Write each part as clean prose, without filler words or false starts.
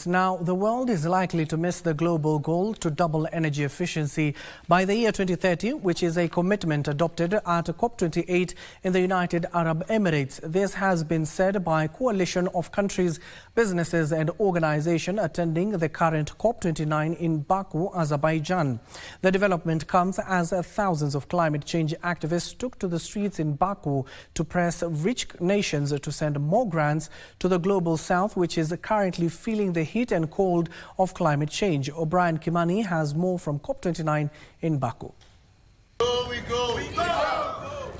Emirates. Now, the world is likely to miss the global goal to double energy efficiency by the year 2030, which is a commitment adopted at COP28 in the United Arab Emirates. This has been said by a coalition of countries, businesses and organizations attending the current COP29 in Baku, Azerbaijan. The development comes as thousands of climate change activists took to the streets in Baku to press rich nations to send more grants to the global south, which is currently feeling the heat and cold of climate change. O'Brien Kimani has more from COP29 in Baku. We go, we go,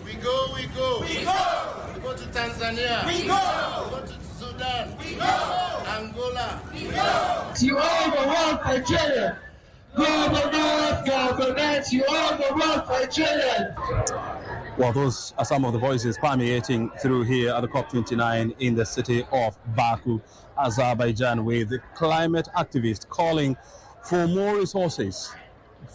we go, we go, we go, we go to Tanzania, we go to Sudan, we go, Angola, we go. You all the world for children. Global North governments, you all the world for children. Well, those are some of the voices permeating through here at the COP29 in the city of Baku, Azerbaijan, with the climate activists calling for more resources,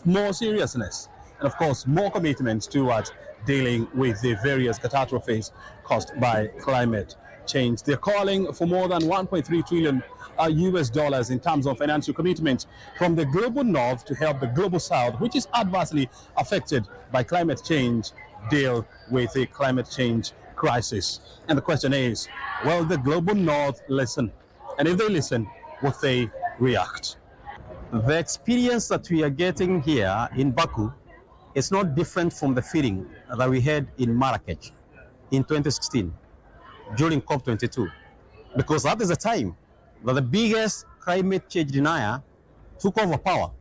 more seriousness, and of course, more commitments towards dealing with the various catastrophes caused by climate change. They're calling for more than 1.3 trillion US dollars in terms of financial commitment from the global north to help the global south, which is adversely affected by climate change, deal with the climate change crisis. And the question is, will the global north listen? And if they listen, will they react? The experience that we are getting here in Baku is not different from the feeling that we had in Marrakech in 2016 during COP22, because that is the time that the biggest climate change denier took over power.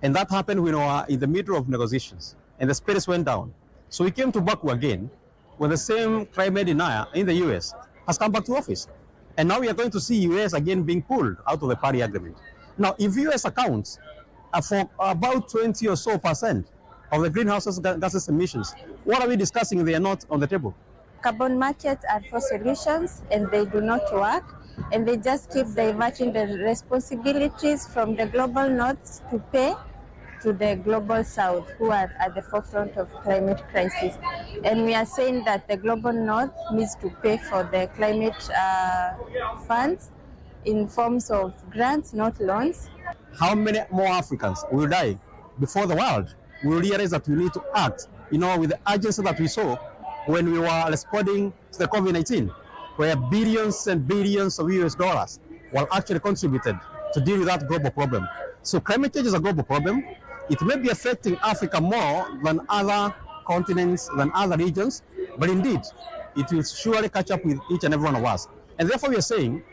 And that happened when we were in the middle of negotiations and the spirits went down. So we came to Baku again when the same climate denier in the US has come back to office. And now we are going to see US again being pulled out of the Paris Agreement. Now, if US accounts for about 20 or so % of the greenhouse gases emissions, what are we discussing if they are not on the table? Carbon markets are for solutions and they do not work, and they just keep diverting the responsibilities from the global north to pay to the global south, who are at the forefront of climate crisis. And we are saying that the global north needs to pay for the climate funds in forms of grants, not loans. How many more Africans will die before the world will realize that we need to act, with the urgency that we saw when we were responding to the COVID-19, where billions and billions of US dollars were actually contributed to deal with that global problem. So climate change is a global problem. It may be affecting Africa more than other continents, than other regions, but indeed, it will surely catch up with each and every one of us. And therefore, we are saying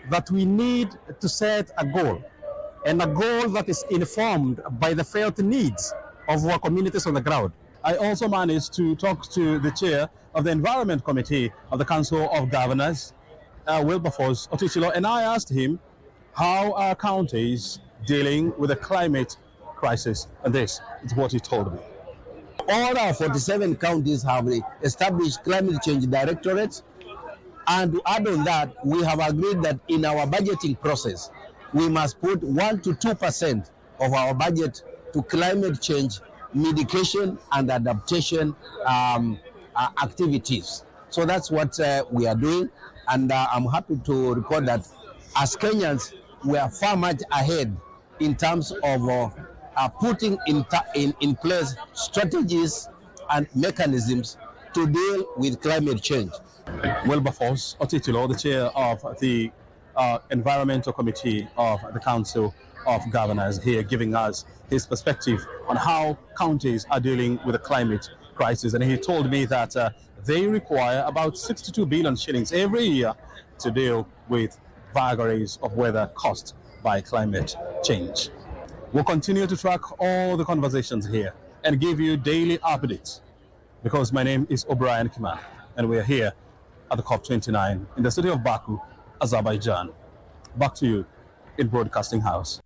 that we need to set a goal, and a goal that is informed by the felt needs of our communities on the ground. I also managed to talk to the chair of the Environment Committee of the Council of Governors, Wilberforce Otichilo, and I asked him how are counties dealing with the climate crisis, and this is what he told me. All our 47 counties have established climate change directorates, and to add on that, we have agreed that in our budgeting process, we must put 1 to 2% of our budget to climate change mitigation and adaptation activities. So that's what we are doing, and I'm happy to report that as Kenyans, we are far much ahead in terms of putting in place strategies and mechanisms to deal with climate change. Wilberforce Otichilo, the chair of the Environmental Committee of the Council of Governors, here giving us his perspective on how counties are dealing with the climate crisis. And he told me that they require about 62 billion shillings every year to deal with vagaries of weather caused by climate change. We'll continue to track all the conversations here and give you daily updates, because my name is O'Brien Kimani, and we're here at the COP29 in the city of Baku, Azerbaijan. Back to you in Broadcasting House.